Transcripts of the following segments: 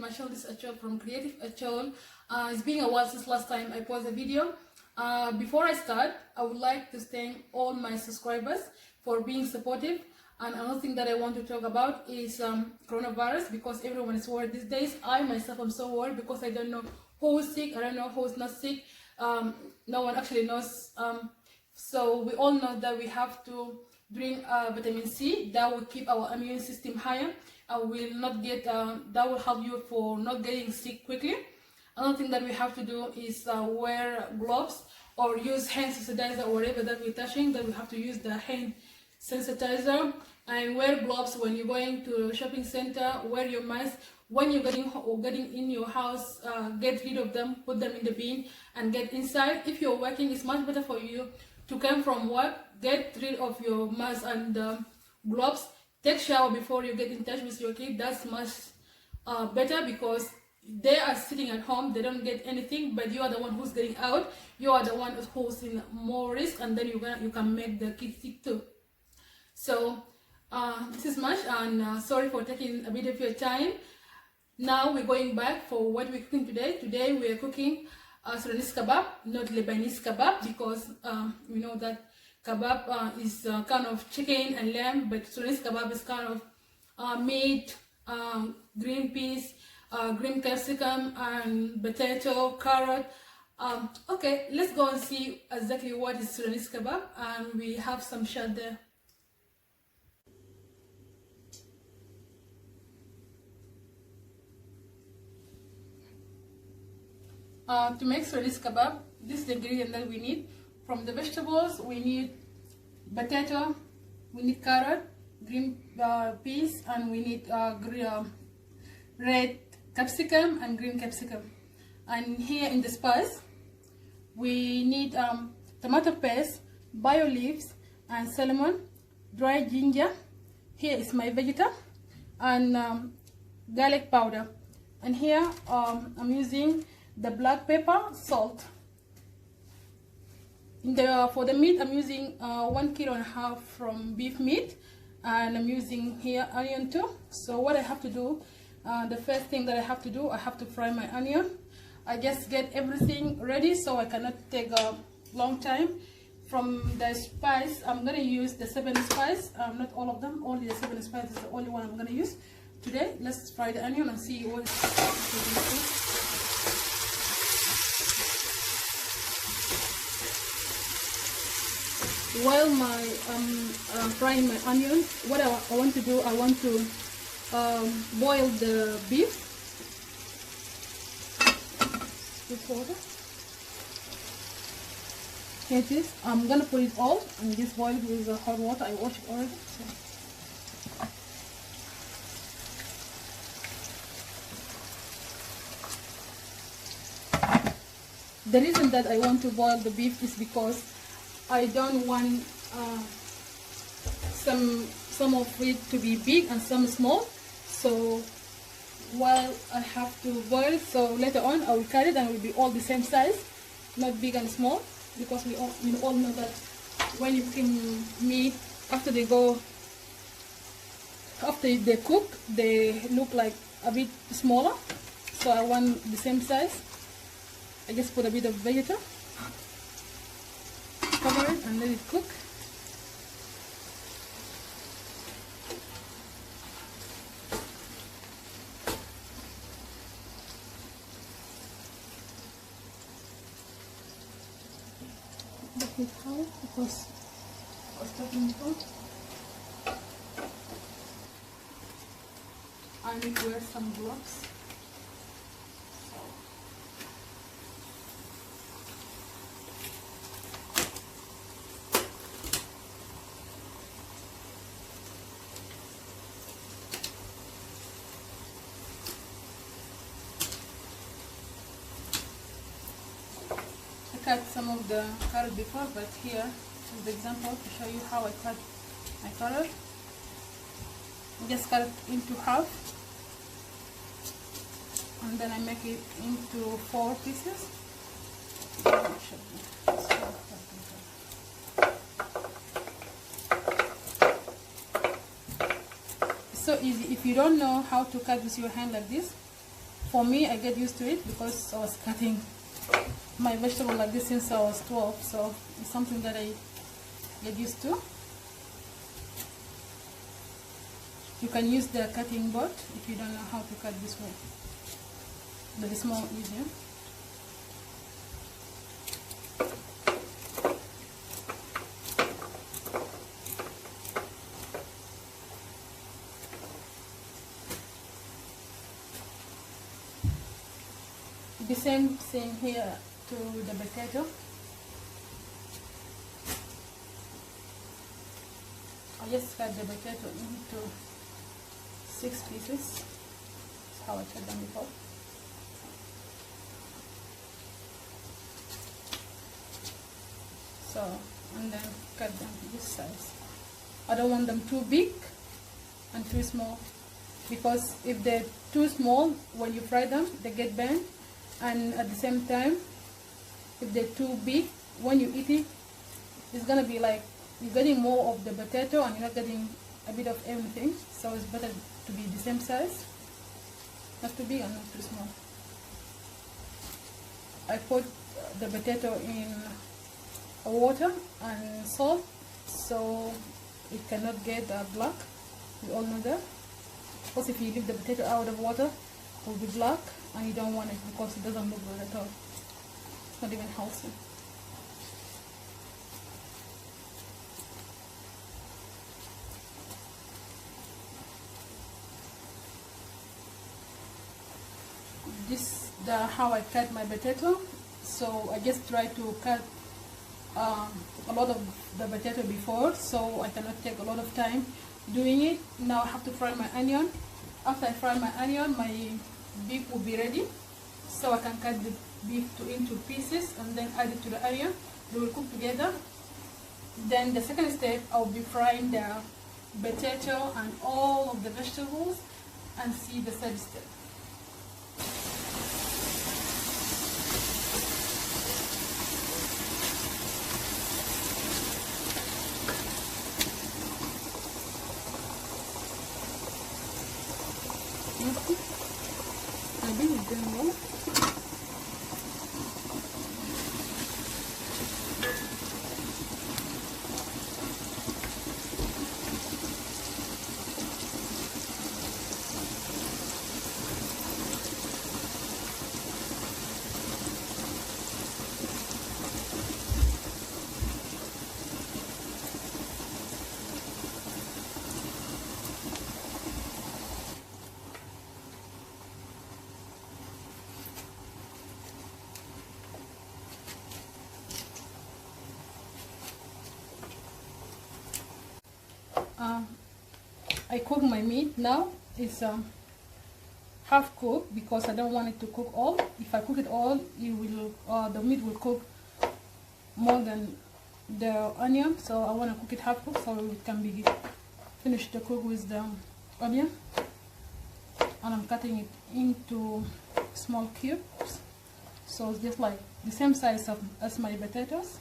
my channel. This is Achol from Creative Achol. It's been a while since last time I posted a video. Before I start, I would like to thank all my subscribers for being supportive. And another thing that I want to talk about is coronavirus, because everyone is worried these days. I myself am so worried because I don't know who is sick, I don't know who is not sick. No one actually knows. So we all know that we have to drink vitamin C. That will keep our immune system higher. Will not get that will help you for not getting sick quickly. Another thing that we have to do is wear gloves or use hand sensitizer or whatever that we're touching. That we have to use the hand sensitizer, and wear gloves when you're going to a shopping center. Wear your mask when you're getting in your house. Get rid of them, put them in the bin, and get inside. If you're working, it's much better for you to come from work. Get rid of your mask and gloves. Take shower before you get in touch with your kid. That's much better, because they are sitting at home, they don't get anything, but you are the one who's getting out. You are the one who's in more risk, and then you can make the kids sick too. So this is much, and sorry for taking a bit of your time. Now we're going back for what we're cooking today. Today we are cooking Sudanese kebab, not Lebanese kebab, because we know that kebab is kind of chicken and lamb, but Sudanese kebab is kind of meat, green peas, green capsicum, and potato, carrot. Okay, let's go and see exactly what is Sudanese kebab, and we have some shot there. To make Sudanese kebab, this is the ingredient that we need. From the vegetables, we need potato, we need carrot, green peas, and we need red capsicum and green capsicum. And here in the spice, we need tomato paste, bio leaves, and cinnamon, dried ginger. Here is my Vegeta, and garlic powder. And here I'm using the black pepper, salt. For the meat, I'm using 1.5 kg from beef meat, and I'm using here onion too. So what I have to do, the first thing that I have to do, I have to fry my onion. I just get everything ready so I cannot take a long time. From the spice, I'm gonna use the 7 spice, not all of them, only the 7 spice is the only one I'm gonna use today. Let's fry the onion and see what is. While frying my onion, what I want to do, I want to boil the beef with water. Here it is. I'm gonna put it all and just boil it with hot water. I wash it already. So. The reason that I want to boil the beef is because I don't want some of it to be big and some small. So while I have to boil, so later on I will cut it and it will be all the same size, not big and small, because we all know that when you cook meat, after they cook, they look like a bit smaller. So I want the same size. I just put a bit of Vegeta. Cover it and let it cook. Let it high because I was talking about. I need to wear some gloves. Cut some of the carrot before, but here is the example to show you how I cut my carrot. Just cut it into half, and then I make it into 4 pieces. It's so easy. If you don't know how to cut with your hand like this, for me, I get used to it because I was cutting my vegetable like this since I was 12, so it's something that I get used to. You can use the cutting board if you don't know how to cut this way, but it's more easier. The same thing here to the potato. I just cut the potato into 6 pieces. That's how I cut them before. So, and then cut them to this size. I don't want them too big and too small, because if they're too small, when you fry them, they get burnt. And at the same time, if they're too big, when you eat it, it's gonna be like you're getting more of the potato and you're not getting a bit of everything. So it's better to be the same size, not too big and not too small. I put the potato in water and salt so it cannot get black. We all know that. Because if you leave the potato out of water, it will be black, and you don't want it because it doesn't look good at all. It's not even healthy. This is how I cut my potato. So I just try to cut a lot of the potato before, so I cannot take a lot of time doing it. Now I have to fry my onion. After I fry my onion, my beef will be ready, so I can cut the beef into pieces and then add it to the onion. They will cook together. Then the second step, I'll be frying the potato and all of the vegetables, and see the third step. I think it's doing well. I cook my meat now. It's half cooked because I don't want it to cook all. If I cook it all, it will the meat will cook more than the onion. So I want to cook it half cooked so it can be finished to cook with the onion. And I'm cutting it into small cubes, so it's just like the same size as my potatoes.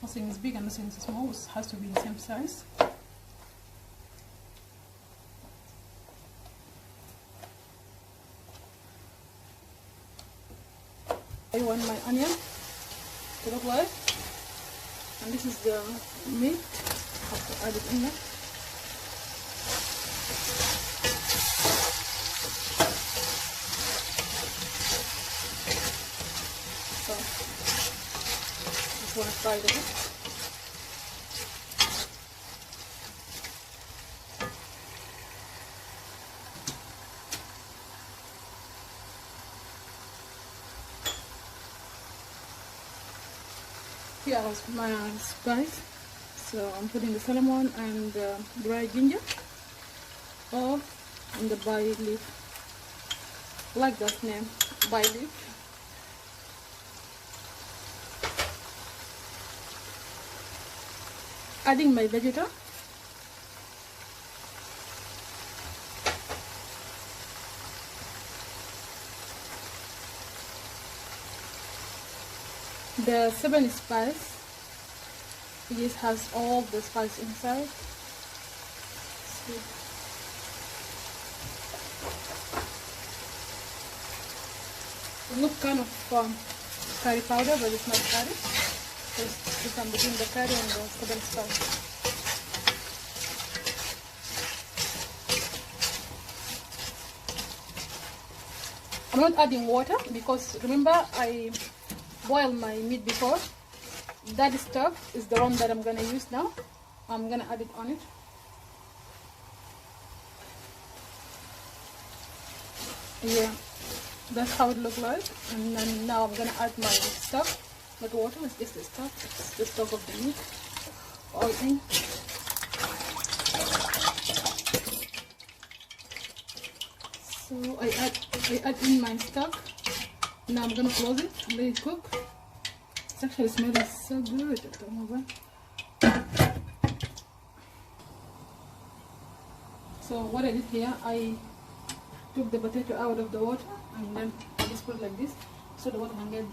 Nothing is big and nothing is small. It has to be the same size. I want my onion to look like, and this is the meat. I have to add it in there. So just want to fry it. Here is my spice, so I'm putting the cinnamon and dry ginger, or in the bay leaf. I like that name, bay leaf. Adding my Vegeta. The 7 spice, it just has all the spice inside. See. It looks kind of curry powder, but it's not curry. It's in between the curry and the Sudan style. I'm not adding water because remember I boiled my meat before. That stock is the one that I'm gonna use now. I'm gonna add it on it. Yeah, that's how it looks like. And then now I'm gonna add my stock. Not water, it's just the stock. It's the stock of the meat. All in. So I add in my stock. Now I'm gonna close it and let it cook. It's actually smelling so good. So what I did here, I took the potato out of the water and then I just put it like this so the water can get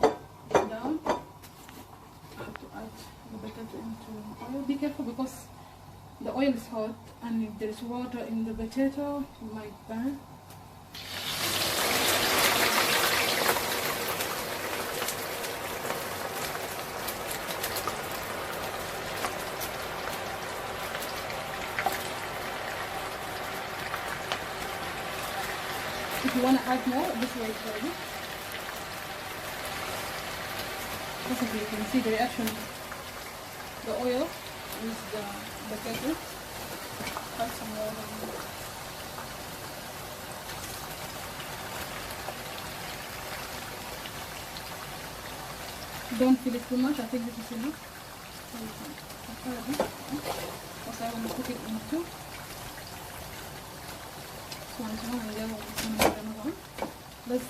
down. I have to add the potato into oil. Be careful because the oil is hot and if there is water in the potato, it might burn. If you want to add more, this way it's ready. Possibly you can see the reaction. The oil with the potato. Add some more. Don't fill it too much. I think this is enough. So you can add it. Because I want to cook it in two. Let's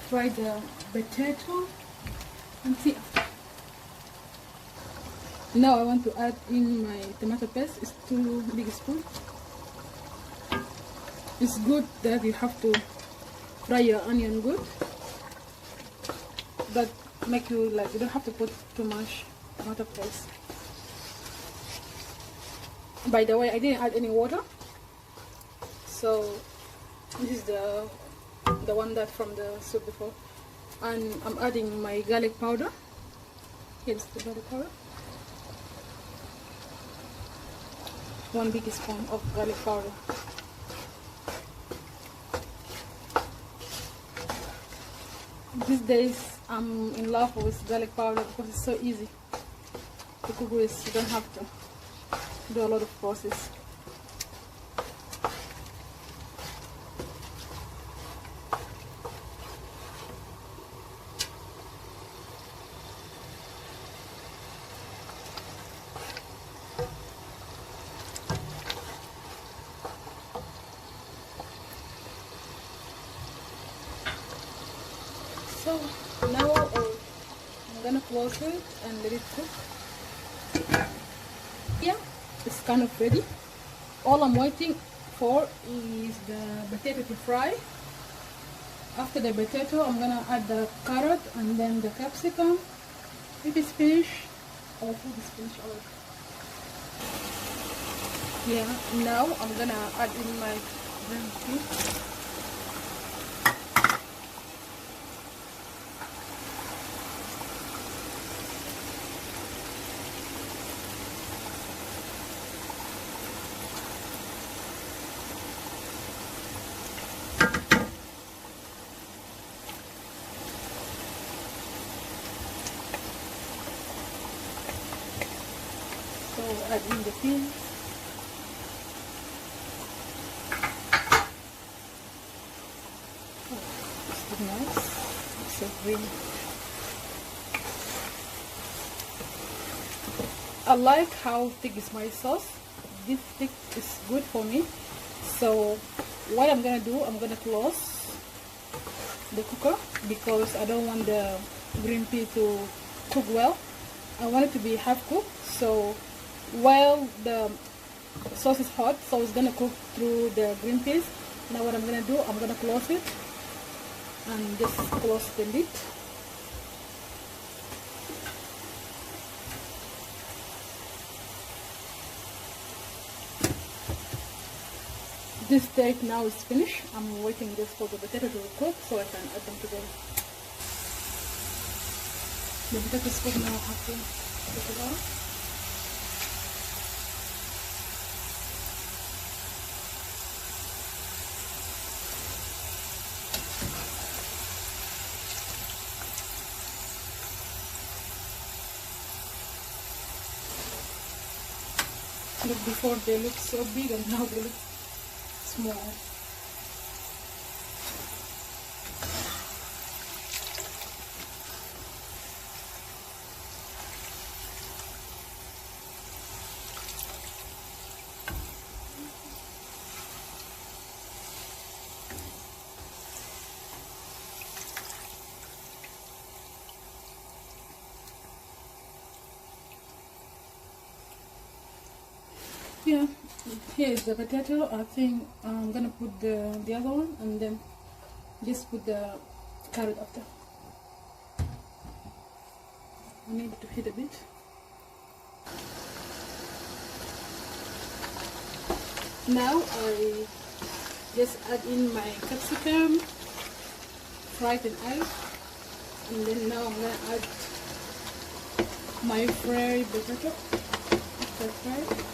fry the potato and see. Now I want to add in my tomato paste. It's 2 big spoons. It's good that you have to fry your onion good, but make you like you don't have to put too much tomato paste. By the way, I didn't add any water. So this is the one that from the soup before, and I'm adding my garlic powder. Here's the garlic powder. 1 big spoon of garlic powder. These days I'm in love with garlic powder because it's so easy to cook with. You don't have to do a lot of process. So now I'm gonna close it and let it cook. Yeah, it's kind of ready. All I'm waiting for is the potato to fry. After the potato, I'm gonna add the carrot and then the capsicum. If it's finished, I'll put this finished already. Yeah, now I'm gonna add in my green tea. So add in the peas. Oh, this is nice. It's so green. I like how thick is my sauce. This thick is good for me. So what I'm gonna do, I'm gonna close the cooker because I don't want the green pea to cook well. I want it to be half cooked. So while the sauce is hot, so it's gonna cook through the green peas. Now what I'm gonna do, I'm gonna close it and just close the lid. This steak now is finished. I'm waiting just for the potato to cook so I can add them together. The potato is cooked now. I have to take it out. Look, before they look so big and now they look small. Yeah, here's the potato. I think I'm gonna put the other one and then just put the carrot after. I need to heat a bit. Now I just add in my capsicum, fried in oil, and then now I'm gonna add my fried potato after fried.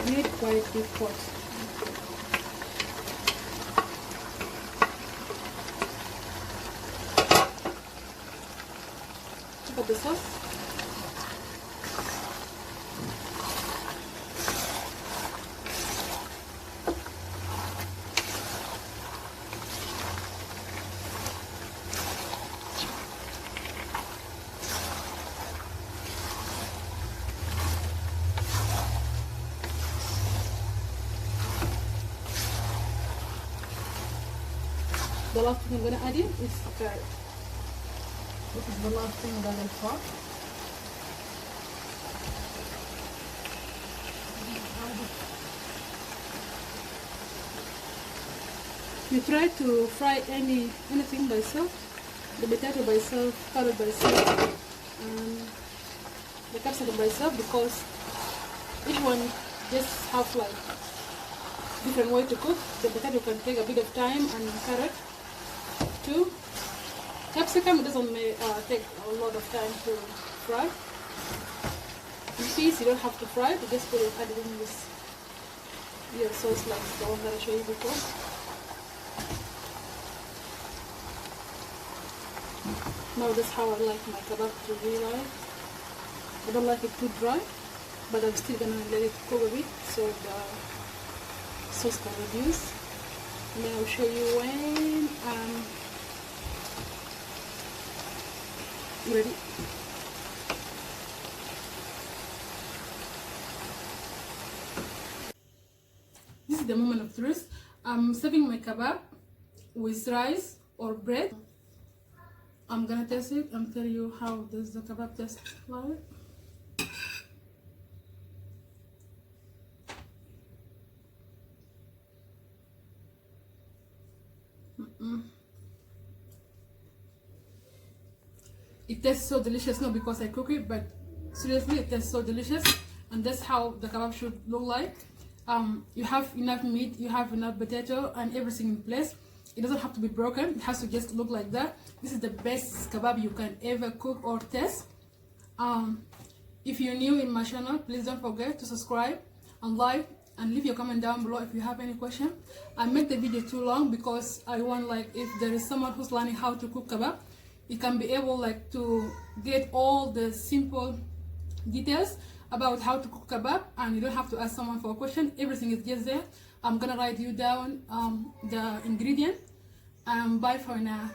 Need quite big pot. Look at the sauce. The last thing I'm gonna add in is carrot. This is the last thing that I thought. You try to fry anything by itself, the potato by itself, carrot by itself, and the capsicum by itself, because each one just have like different way to cook. The potato can take a bit of time, and carrot too. Capsicum doesn't take a lot of time to fry. In peas, you don't have to fry, you just put it, add it in this sauce like the one that I showed you before. Now that's how I like my kebab to be like. I don't like it too dry, but I'm still gonna let it cook a bit so the sauce can reduce. And then I'll show you when I'm ready. This is the moment of truth. I'm serving my kebab with rice or bread. I'm gonna taste it and tell you how does the kebab taste like. It tastes so delicious, not because I cook it, but seriously it tastes so delicious, and that's how the kebab should look like. You have enough meat, you have enough potato and everything in place. It doesn't have to be broken, it has to just look like that. This is the best kebab you can ever cook or taste. If you're new in my channel, please don't forget to subscribe and like and leave your comment down below if you have any question. I made the video too long because I want, like, if there is someone who's learning how to cook kebab, you can be able like to get all the simple details about how to cook kebab, and you don't have to ask someone for a question. Everything is just there. I'm gonna write you down the ingredient. Bye for now.